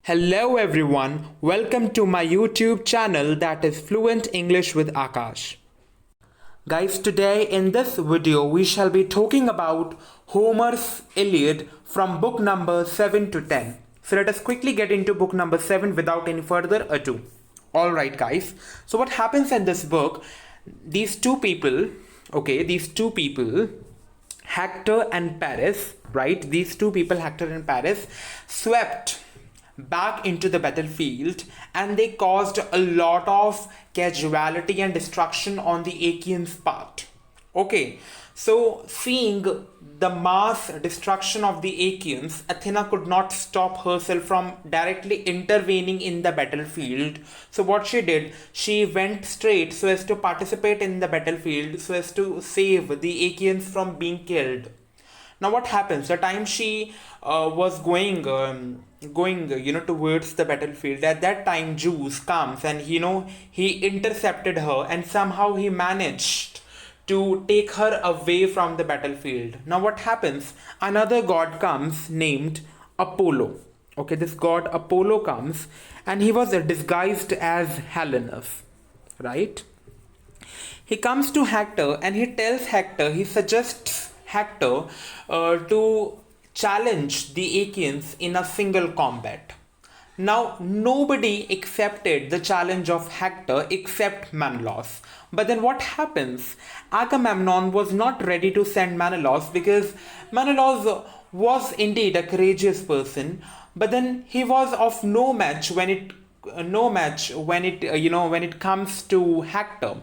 Hello everyone, welcome to my YouTube channel that is Fluent English with Akash. Guys, today in this video we shall be talking about Homer's Iliad from book number 7 to 10. So let us quickly get into book number 7 without any further ado. Alright guys, so what happens in this book, these two people, Hector and Paris, right? These two people, Hector and Paris, swept back into the battlefield and they caused a lot of casualty and destruction on the Achaeans' part. Okay, so seeing the mass destruction of the Achaeans, Athena could not stop herself from directly intervening in the battlefield. So what she did, she went straight so as to participate in the battlefield, so as to save the Achaeans from being killed. Now what happens, the time she was going towards the battlefield, at that time Zeus comes and he intercepted her and somehow he managed to take her away from the battlefield. Now what happens, another god comes named Apollo. Okay, this god Apollo comes and he was disguised as Helenus, right? He comes to Hector and he tells Hector, he suggests Hector to challenge the Achaeans in a single combat. Now, nobody accepted the challenge of Hector except Menelaus. But then what happens? Agamemnon was not ready to send Menelaus because Menelaus was indeed a courageous person, but then he was of no match when it comes to Hector.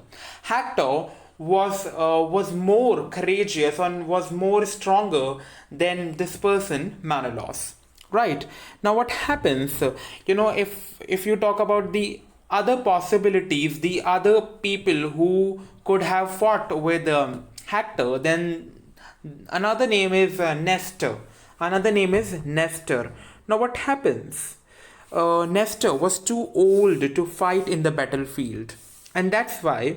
Hector was more courageous and was more stronger than this person Menelaus, right? Now what happens, if you talk about the other possibilities, the other people who could have fought with Hector, then another name is Nestor. Now what happens, Nestor was too old to fight in the battlefield, and that's why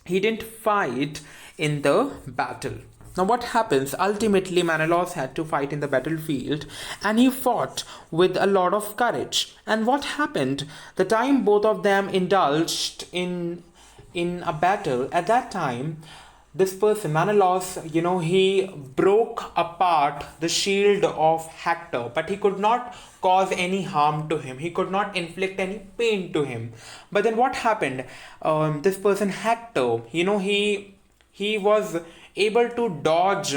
he didn't fight in the battle. Now what happens? Ultimately Menelaus had to fight in the battlefield and he fought with a lot of courage. And what happened? The time both of them indulged in a battle, at that time this person Menelaus, he broke apart the shield of Hector, but he could not cause any harm to him. He could not inflict any pain to him. But then what happened? This person Hector, he was able to dodge.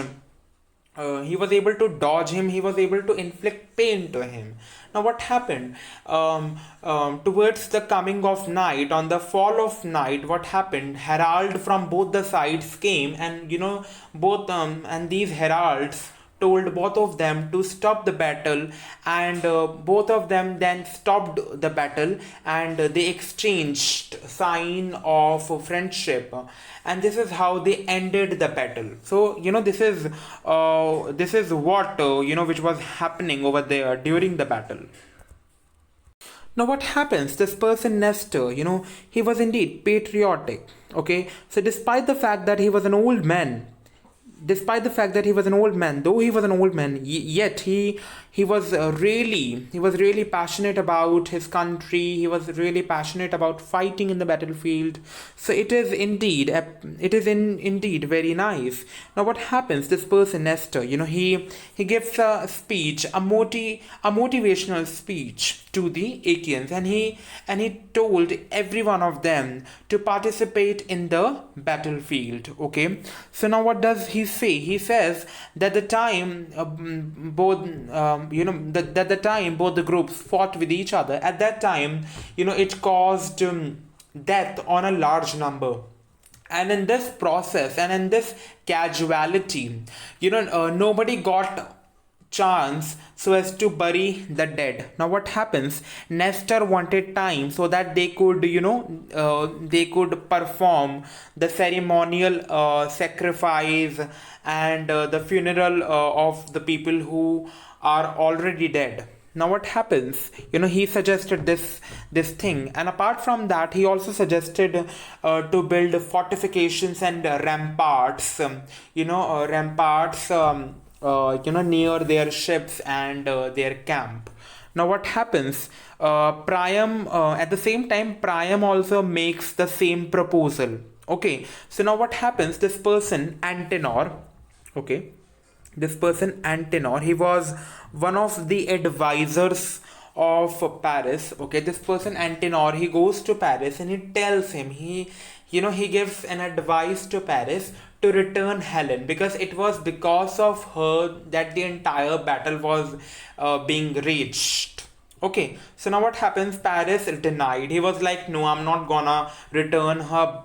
He was able to dodge him. He was able to inflict pain to him. Now what happened? Towards the coming of night, on the fall of night, what happened? Herald from both the sides came, and and these heralds told both of them to stop the battle, and both of them then stopped the battle and they exchanged sign of friendship, and this is how they ended the battle. So this is what which was happening over there during the battle. Now what happens? This person Nestor, he was indeed patriotic. Okay, so despite the fact that he was an old man, though he was an old man, yet he was really passionate about his country. He was really passionate about fighting in the battlefield. So it is indeed very nice. Now what happens? This person Nestor, he gives a speech, a motivational speech to the Achaeans, and he told every one of them to participate in the battlefield. Okay, so now what does he say? He says that the time both the groups fought with each other, at that time it caused death on a large number. And in this process and in this casualty, nobody got chance so as to bury the dead. Now what happens? Nestor wanted time so that they could perform the ceremonial sacrifice and the funeral of the people who are already dead. Now what happens? He suggested this thing, and apart from that, he also suggested to build fortifications and ramparts. Near their ships and their camp. Now what happens? Priam at the same time, Priam also makes the same proposal. Okay, so now what happens? This person Antenor, okay, this person Antenor, he was one of the advisors of Paris. Okay, this person Antenor, he goes to Paris and he tells him, he gives an advice to Paris to return Helen, because it was because of her that the entire battle was being raged. Okay, so now what happens? Paris denied. He was like, no, I'm not gonna return her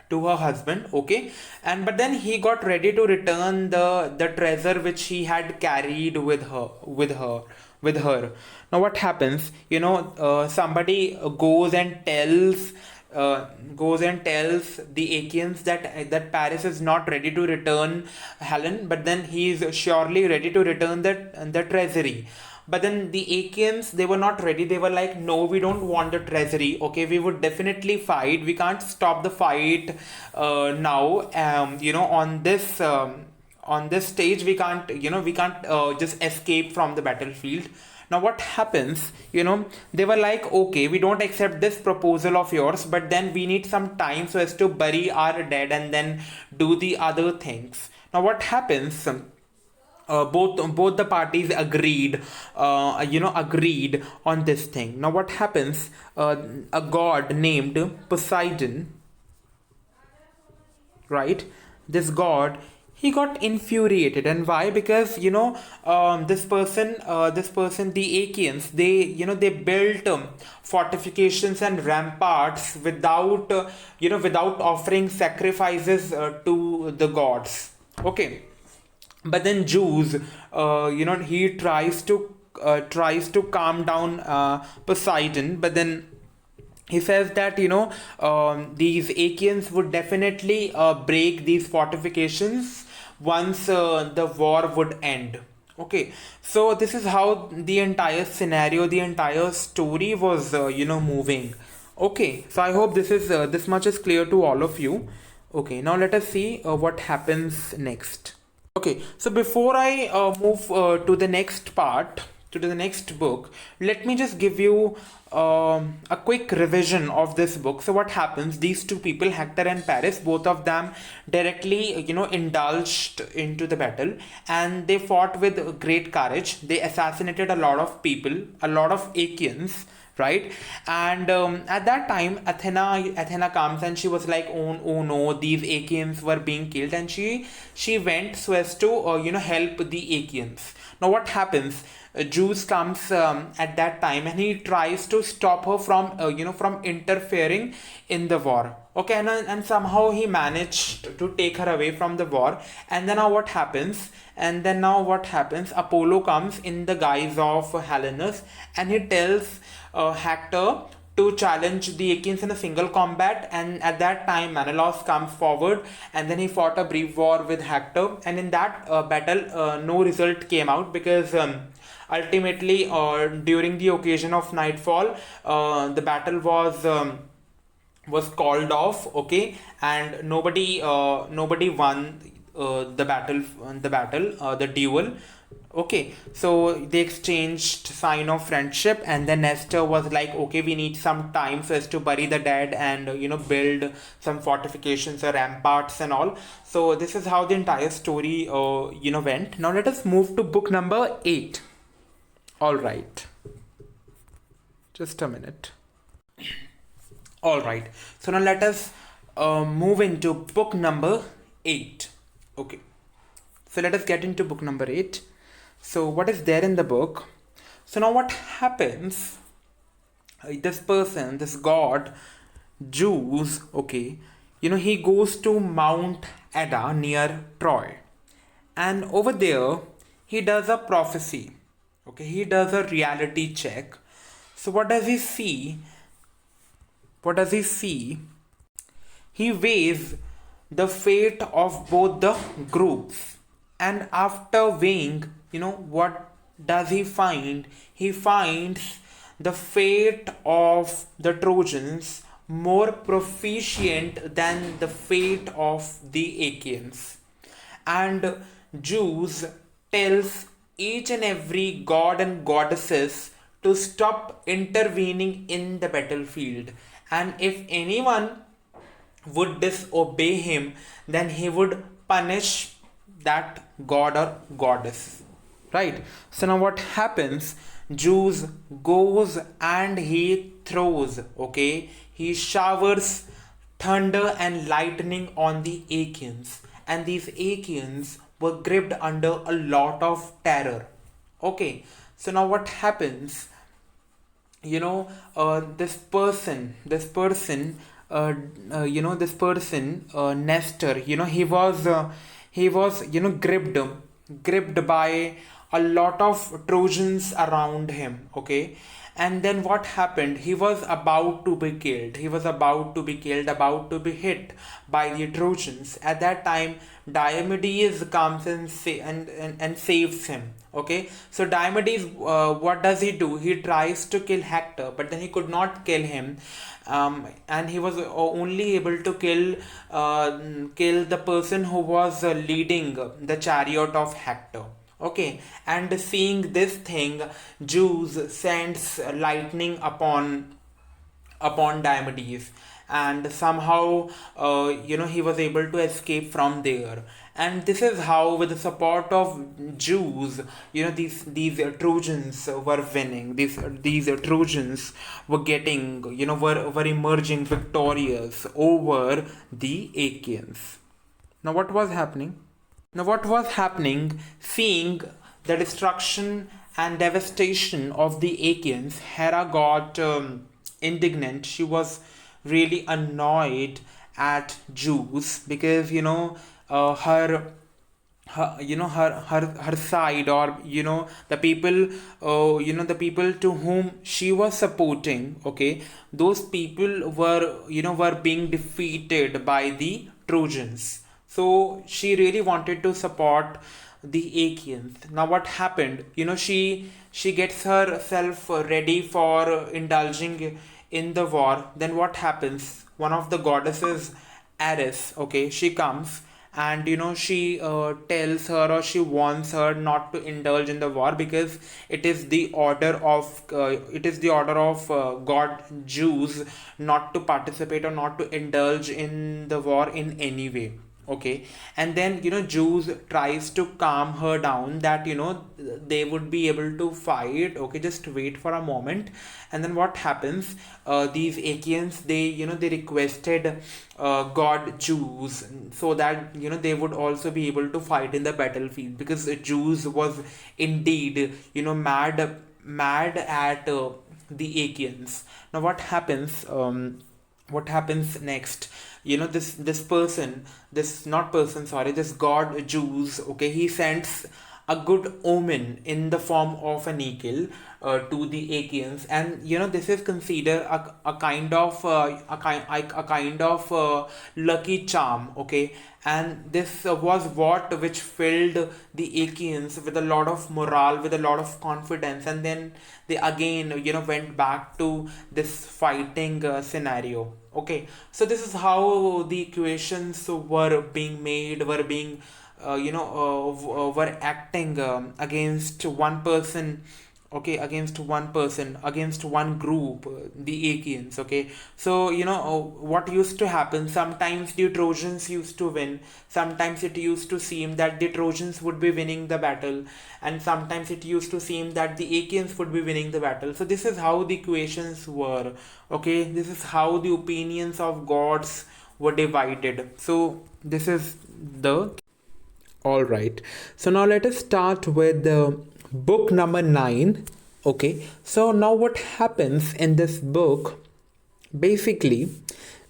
to her husband. Okay, and but then he got ready to return the treasure which he had carried with her. Now what happens? Somebody goes and tells the Achaeans that Paris is not ready to return Helen, but then he is surely ready to return the treasury. But then the Achaeans, they were not ready. They were like, no, we don't want the treasury. Okay, we would definitely fight. We can't stop the fight now. On this stage, we can't just escape from the battlefield. Now what happens? They were like, okay, we don't accept this proposal of yours, but then we need some time so as to bury our dead and then do the other things. Now what happens? Both the parties agreed on this thing. Now what happens? A god named Poseidon, right? This god, he got infuriated. And why? Because this person, the Achaeans, they built fortifications and ramparts without offering sacrifices to the gods. Okay, but then Zeus, he tries to calm down Poseidon, but then he says that these Achaeans would definitely break these fortifications once the war would end. Okay, so this is how the entire scenario, the entire story was moving. Okay, so I hope this much is clear to all of you. Okay, now let us see what happens next. Okay, so before I move to the next part, to the next book, let me just give you a quick revision of this book. So what happens? These two people, Hector and Paris, both of them directly, indulged into the battle, and they fought with great courage. They assassinated a lot of people, a lot of Achaeans, right? And at that time, Athena comes and she was like, oh no, these Achaeans were being killed, and she went so as to help the Achaeans. Now what happens? Zeus comes at that time, and he tries to stop her from interfering in the war. Okay, and somehow he managed to take her away from the war. And then now what happens? Apollo comes in the guise of Helenus, and he tells Hector to challenge the Achaeans in a single combat. And at that time, Menelaus comes forward, and then he fought a brief war with Hector. And in that battle, no result came out, because ultimately, during the occasion of nightfall, the battle was called off. Okay, and nobody won the duel. Okay, so they exchanged sign of friendship, and then Nestor was like, okay, we need some time so as to bury the dead and build some fortifications or ramparts and all. So this is how the entire story went. Now let us move to book number 8. All right, just a minute. All right, so now let us move into book number 8. Okay, so let us get into book number 8. So what is there in the book? So now what happens? This god, Zeus, okay, he goes to Mount Ada near Troy, and over there he does a prophecy. Okay, he does a reality check. So what does he see? He weighs the fate of both the groups, and after weighing, what does he find? He finds the fate of the Trojans more proficient than the fate of the Achaeans. And Zeus tells each and every god and goddesses to stop intervening in the battlefield, and if anyone would disobey him, then he would punish that god or goddess. Right? So now what happens? Zeus goes and he throws, okay? He showers thunder and lightning on the Achaeans, and these Achaeans were gripped under a lot of terror. Okay, so now what happens? This person, Nestor, he was gripped by a lot of Trojans around him. Okay, and then what happened? He was about to be killed. He was about to be killed, about to be hit by the Trojans. At that time, Diomedes comes and and saves him. Okay, so Diomedes, what does he do? He tries to kill Hector, but then he could not kill him, and he was only able to kill the person who was leading the chariot of Hector. Okay, and seeing this thing, Zeus sends lightning upon Diomedes, and somehow he was able to escape from there. And this is how, with the support of Zeus, these Trojans were winning. These Trojans were getting, were emerging victorious over the Achaeans. Now what was happening? Seeing the destruction and devastation of the Achaeans, Hera got indignant. She was really annoyed at Zeus because her side, or the people to whom she was supporting. Okay, those people were being defeated by the Trojans. So she really wanted to support the Achaeans. Now what happened? She gets herself ready for indulging in the war. Then what happens? One of the goddesses, Ares, okay, she comes, and she tells her, or she warns her not to indulge in the war, because it is the order of god Zeus not to participate or not to indulge in the war in any way. Okay, and then Zeus tries to calm her down, that they would be able to fight. Okay, just wait for a moment. And then what happens? These Achaeans, they requested god Zeus, so that they would also be able to fight in the battlefield, because Zeus was indeed mad at the Achaeans. Now what happens? What happens next? This person, this not person, sorry, this god Zeus, okay, he sends a good omen in the form of an eagle to the Achaeans, and this is considered a kind of lucky charm. Okay, and this was what which filled the Achaeans with a lot of morale, with a lot of confidence, and then they again went back to this fighting scenario. Okay, so this is how the equations were being made, were acting against one person. Okay, against one group, the Achaeans. Okay, so what used to happen, sometimes the Trojans used to win, sometimes it used to seem that the Trojans would be winning the battle, and sometimes it used to seem that the Achaeans would be winning the battle. So this is how the equations were. Okay, this is how the opinions of gods were divided. So this is the all right. So now let us start with book number 9. Okay. So now what happens in this book? Basically,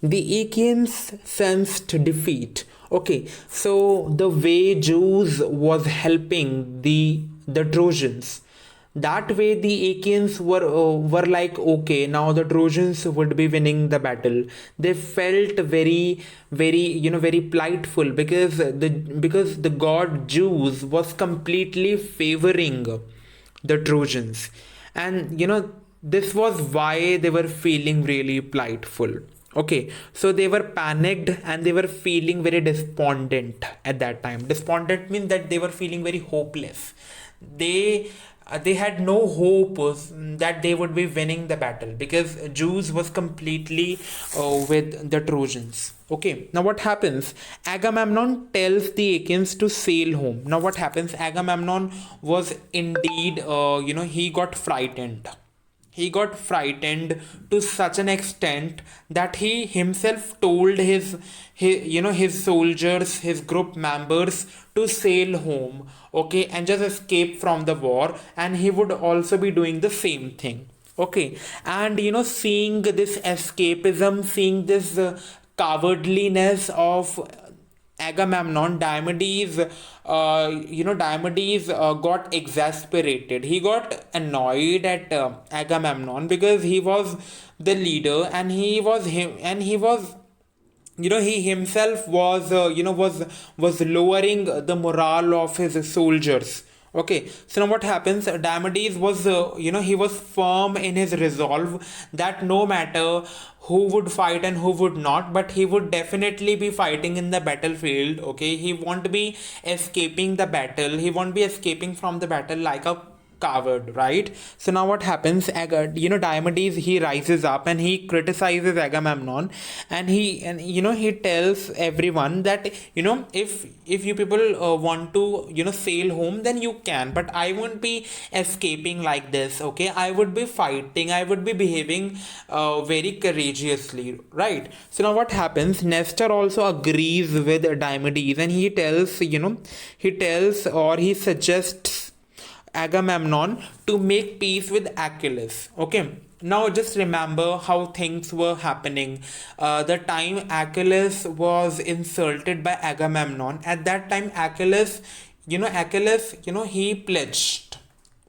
the Achaeans sensed defeat. Okay. So the way Zeus was helping the Trojans, that way the Achaeans were like, okay, now the Trojans would be winning the battle. They felt very plightful, because the god Zeus was completely favoring the Trojans, and this was why they were feeling really plightful. Okay, so they were panicked and they were feeling very despondent at that time. Despondent means that they were feeling very hopeless. they had no hope that they would be winning the battle, because Zeus was completely with the Trojans. Okay, now what happens? Agamemnon tells the Achaeans to sail home. Now what happens? Agamemnon was indeed, he got frightened. He got frightened to such an extent that he himself told his soldiers, his group members, to sail home, okay, and just escape from the war, and he would also be doing the same thing. Okay, and seeing this escapism, seeing this cowardliness of Agamemnon, Diomedes got exasperated. He got annoyed at Agamemnon, because he was the leader, and he was, he himself was, was lowering the morale of his soldiers. Okay, so now what happens? Diomedes was, he was firm in his resolve that no matter who would fight and who would not, but he would definitely be fighting in the battlefield. Okay, he won't be escaping the battle. He won't be escaping from the battle like a coward, right? So now what happens? Diomedes, he rises up and he criticizes Agamemnon, and he tells everyone that, if you people want to sail home, then you can, but I won't be escaping like this. Okay, I would be fighting. I would be behaving very courageously, right? So now what happens? Nestor also agrees with Diomedes, and he tells or he suggests Agamemnon to make peace with Achilles. Okay. Now just remember how things were happening. The time Achilles was insulted by Agamemnon, at that time Achilles, he pledged.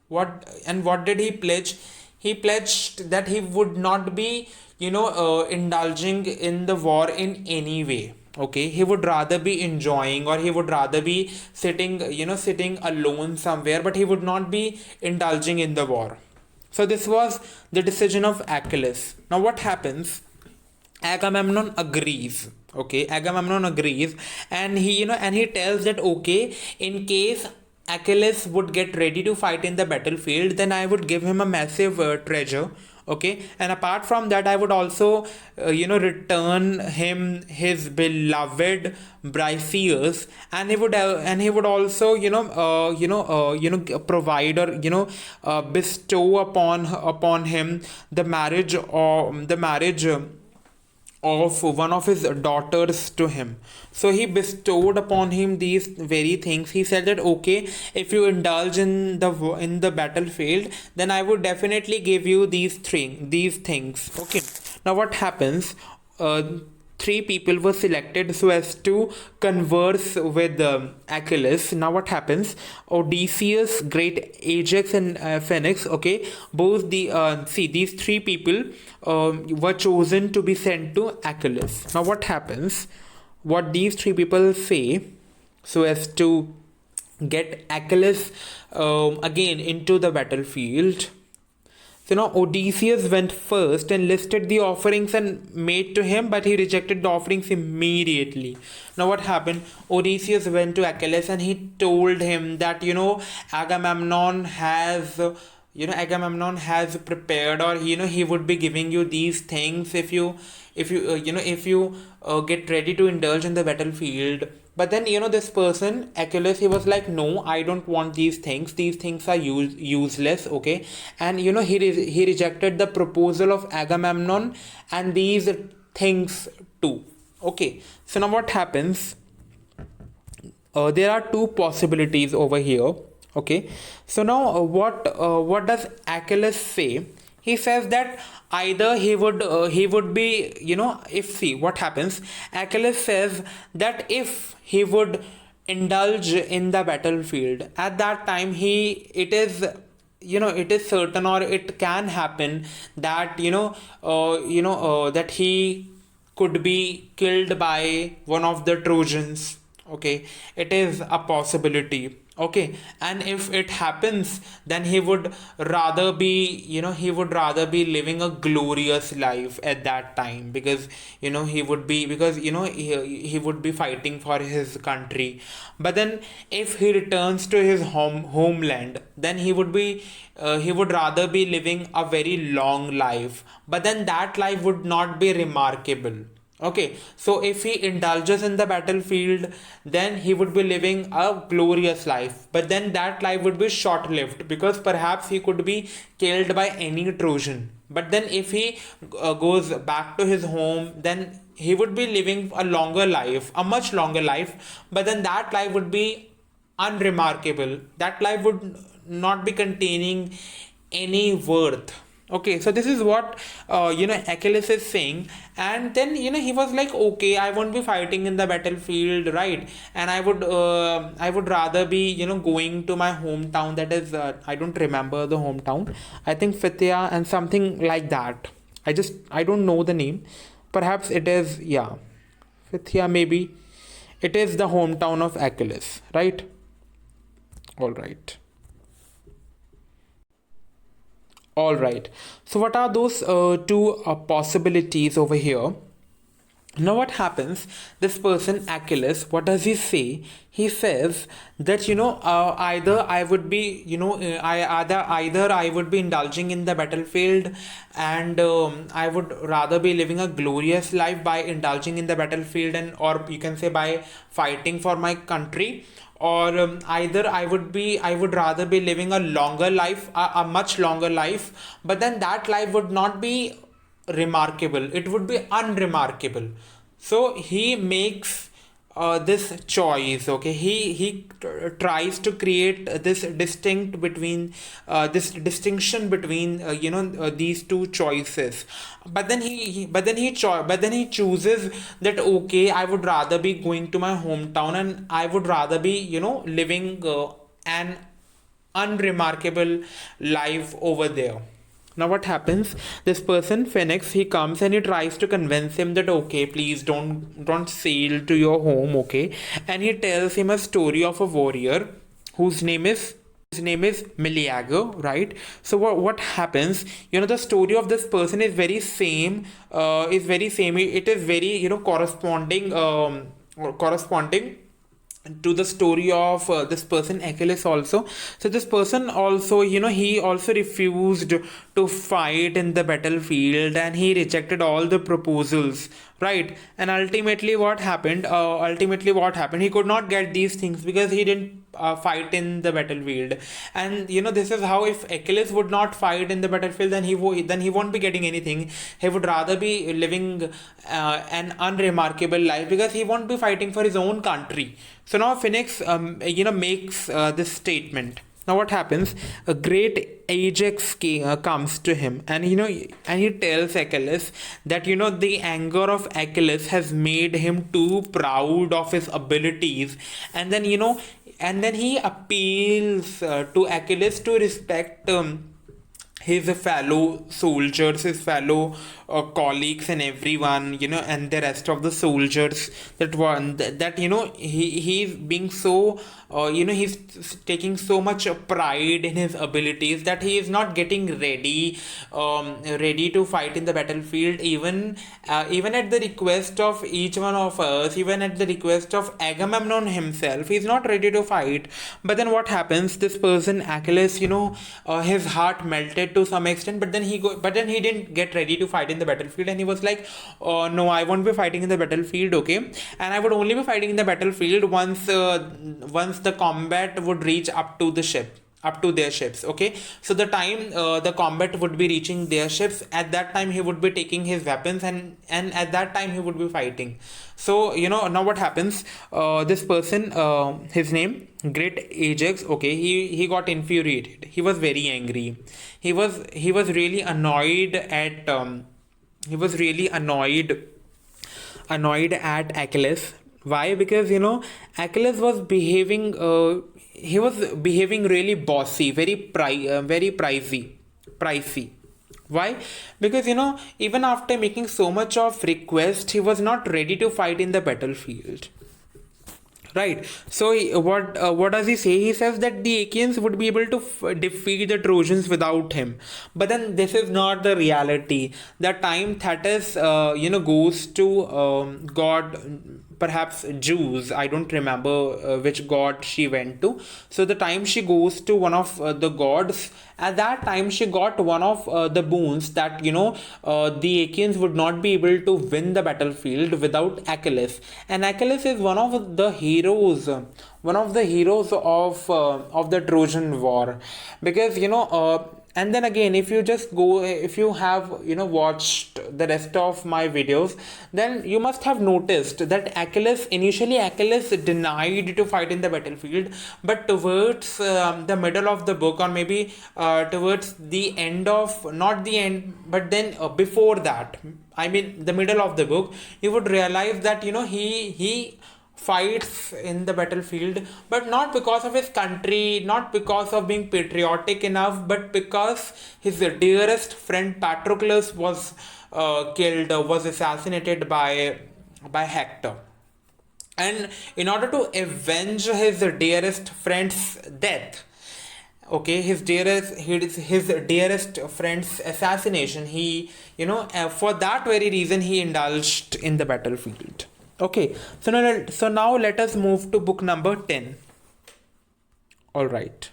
What did he pledge? He pledged that he would not be, indulging in the war in any way. Okay, he would rather be enjoying, or he would rather be sitting alone somewhere, but he would not be indulging in the war. So this was the decision of Achilles. Now what happens? Agamemnon agrees. Okay, Agamemnon agrees, and he tells that, okay, in case Achilles would get ready to fight in the battlefield, then I would give him a massive treasure. Okay, and apart from that, I would also return him his beloved Briseis, and he would also provide, or bestow upon him the marriage of one of his daughters to him. So he bestowed upon him these very things. He said that, okay, if you indulge in the battlefield, then I would definitely give you these things. Okay. Now what happens? Three people were selected so as to converse with Achilles. Now what happens? Odysseus, great Ajax, and Phoenix. Okay, both these three people were chosen to be sent to Achilles. Now what happens? What these three people say so as to get Achilles again into the battlefield. So now Odysseus went first and listed the offerings and made to him, but he rejected the offerings immediately. Now what happened? Odysseus went to Achilles and he told him that Agamemnon has prepared, or he would be giving you these things if you get ready to indulge in the battlefield. But then this person Achilles, he was like, no, I don't want these things are useless. Okay, and he rejected the proposal of Agamemnon and these things too. Okay, so now what happens? There are two possibilities over here. Okay, so now what does Achilles say? He says that either he would be, if, see what happens. Achilles says that if he would indulge in the battlefield, at that time it is certain, or it can happen that that he could be killed by one of the Trojans. Okay, it is a possibility. Okay, and if it happens, then he would rather be, he would rather be living a glorious life at that time, because he would be, because he would be fighting for his country. But then if he returns to his homeland, then he would rather be living a very long life, but then that life would not be remarkable. Okay, so if he indulges in the battlefield, then he would be living a glorious life. But then that life would be short lived, because perhaps he could be killed by any Trojan. But then if he goes back to his home, then he would be living a longer life, a much longer life. But then that life would be unremarkable. That life would not be containing any worth. Okay, so this is what Achilles is saying. And then he was like, okay, I won't be fighting in the battlefield, right? And I would rather be going to my hometown. That is, I don't remember the hometown. I think Phthia and something like that. I don't know the name. Perhaps it is, yeah, Phthia maybe. It is the hometown of Achilles, right? All right. All right. So, what are those two possibilities over here? Now, what happens? This person, Achilles, what does he say? He says that either I would be, either I would be indulging in the battlefield, and I would rather be living a glorious life by indulging in the battlefield, and or you can say by fighting for my country, or either I would rather be living a longer life, a much longer life, but then that life would not be remarkable, it would be unremarkable. So he makes this choice. Okay, he tries to create this distinction between these two choices. But then but then he chooses that, okay, I would rather be going to my hometown, and I would rather be living an unremarkable life over there. Now what happens? This person Phoenix, he comes and he tries to convince him that, okay, please don't sail to your home, okay? And he tells him a story of a warrior whose name is Miliago, right? So what happens? The story of this person is very same. Is very same. It is very corresponding to the story of this person Achilles also. So this person also, he also refused to fight in the battlefield, and he rejected all the proposals, right? And ultimately what happened, he could not get these things because he didn't fight in the battlefield. And this is how, if Achilles would not fight in the battlefield, then then he won't be getting anything. He would rather be living an unremarkable life, because he won't be fighting for his own country. So now Phoenix makes this statement. Now what happens? A great Ajax comes to him, and and he tells Achilles that the anger of Achilles has made him too proud of his abilities. And then he appeals to Achilles to respect his fellow soldiers, his fellow colleagues, and everyone, and the rest of the soldiers. That he's being so, he's taking so much pride in his abilities, that he is not getting ready to fight in the battlefield, even at the request of each one of us, even at the request of Agamemnon himself. He's not ready to fight. But then what happens? This person Achilles, his heart melted to some extent, but then he didn't get ready to fight in the battlefield, and he was like, no, I won't be fighting in the battlefield, okay? And I would only be fighting in the battlefield once the combat would reach up to their ships. Okay, so the time the combat would be reaching their ships, at that time he would be taking his weapons, and at that time he would be fighting. So now what happens? This person, his name Great Ajax, okay, he got infuriated. He was very angry. He was really annoyed at he was really annoyed at Achilles. Why? Because Achilles was behaving. He was behaving really bossy, very pricey. Why? Because even after making so much of request, he was not ready to fight in the battlefield. Right. So what does he say? He says that the Achaeans would be able to defeat the Trojans without him. But then this is not the reality. The time Thetis goes to god, perhaps Zeus. I don't remember which god she went to. So the time she goes to one of the gods, at that time she got one of the boons that the Achaeans would not be able to win the battlefield without Achilles. And Achilles is one of the heroes of the Trojan War, because and then again, if you just go, if you have watched the rest of my videos, then you must have noticed that Achilles denied to fight in the battlefield, but towards the middle of the book, or maybe towards the end of, not the end, but then before that, I mean the middle of the book, you would realize that he fights in the battlefield, but not because of his country, not because of being patriotic enough, but because his dearest friend Patroclus was killed, was assassinated by Hector. And in order to avenge his dearest friend's death, okay, his dearest friend's assassination, he for that very reason he indulged in the battlefield. Okay, so now let us move to book number 10. All right.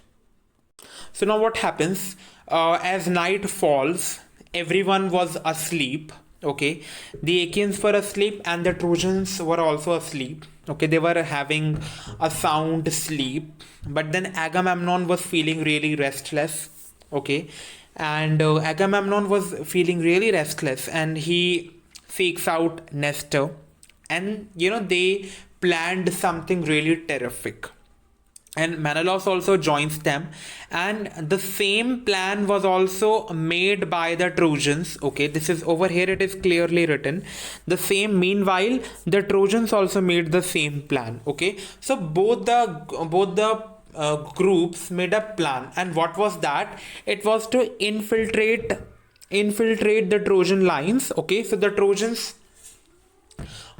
So now what happens? As night falls, everyone was asleep. Okay, the Achaeans were asleep and the Trojans were also asleep. Okay, they were having a sound sleep. But then Agamemnon was feeling really restless. Okay, and Agamemnon was feeling really restless, and he seeks out Nestor, and they planned something really terrific, and Menelaus also joins them, and the same plan was also made by the Trojans. Okay, this is over here, it is clearly written the same. Meanwhile, the Trojans also made the same plan. Okay, so both the groups made a plan, and what was that? It was to infiltrate the Trojan lines. Okay, so the Trojans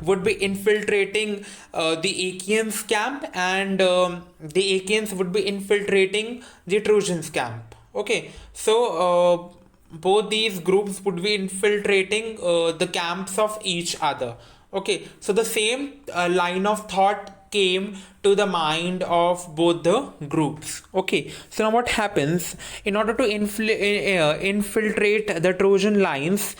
would be infiltrating the Achaeans camp, and the Achaeans would be infiltrating the Trojans camp. Okay, so both these groups would be infiltrating the camps of each other. Okay, so the same line of thought came to the mind of both the groups. Okay, so now what happens? In order to infiltrate the Trojan lines,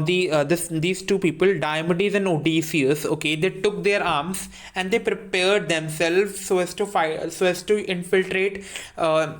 these two people, Diomedes and Odysseus, okay, they took their arms and they prepared themselves so as to fight, so as to infiltrate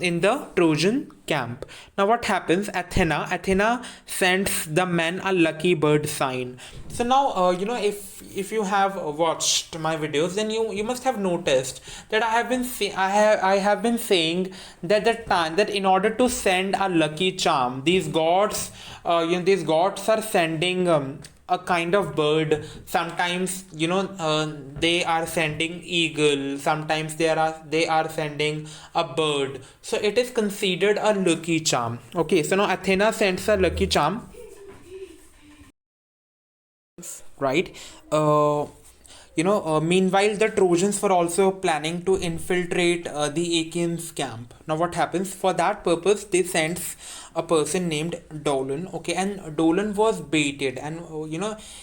in the Trojan camp. Now what happens? Athena sends the men a lucky bird sign. So now if you have watched my videos, then you must have noticed that I have been saying that in order to send a lucky charm, these gods are sending a kind of bird. Sometimes they are sending eagle, sometimes they are sending a bird, so it is considered a lucky charm. Okay, so now Athena sends a lucky charm, right? Meanwhile, the Trojans were also planning to infiltrate the Achaeans camp. Now, what happens? For that purpose, they sent a person named Dolan. Okay, and Dolan was baited, and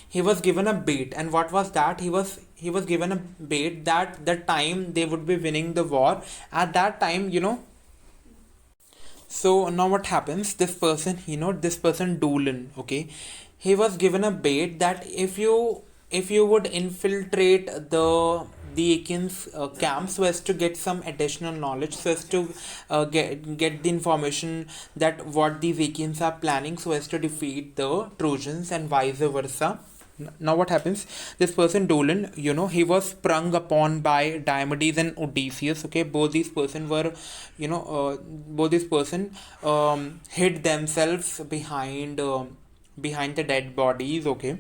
he was given a bait. And what was that? He was given a bait that the time they would be winning the war. At that time, So now what happens? This person Dolan. Okay, he was given a bait that if you would infiltrate the Achaeans camp, so as to get some additional knowledge, so as to get the information that what these Achaeans are planning, so as to defeat the Trojans and vice versa. Now what happens? This person Dolan, he was sprung upon by Diomedes and Odysseus. Okay, both these person were, hid themselves behind the dead bodies. Okay,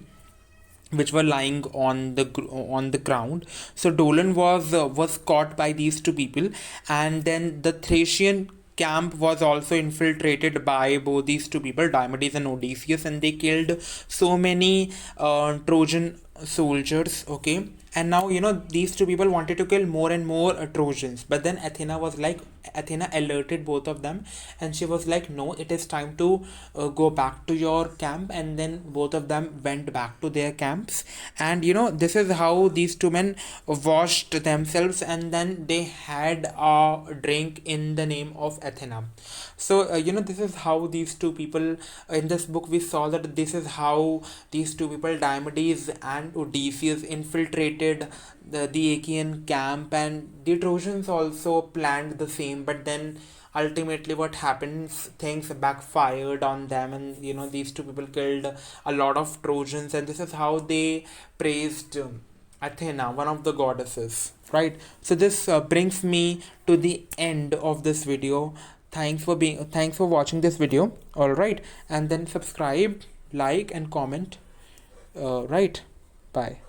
which were lying on the ground. So Dolan was caught by these two people, and then the Thracian camp was also infiltrated by both these two people, Diomedes and Odysseus, and they killed so many Trojan soldiers. Okay, And now, these two people wanted to kill more and more Trojans, but then Athena alerted both of them, and she was like, no, it is time to go back to your camp. And then both of them went back to their camps. And this is how these two men washed themselves, and then they had a drink in the name of Athena. So this is how these two people, in this book we saw that this is how these two people, Diomedes and Odysseus, infiltrated the Achaean camp, and the Trojans also planned the same, but then ultimately what happens, things backfired on them, and these two people killed a lot of Trojans, and this is how they praised Athena, one of the goddesses, right? So this brings me to the end of this video. Thanks for watching this video. All right, and then subscribe, like, and comment. Right. Bye.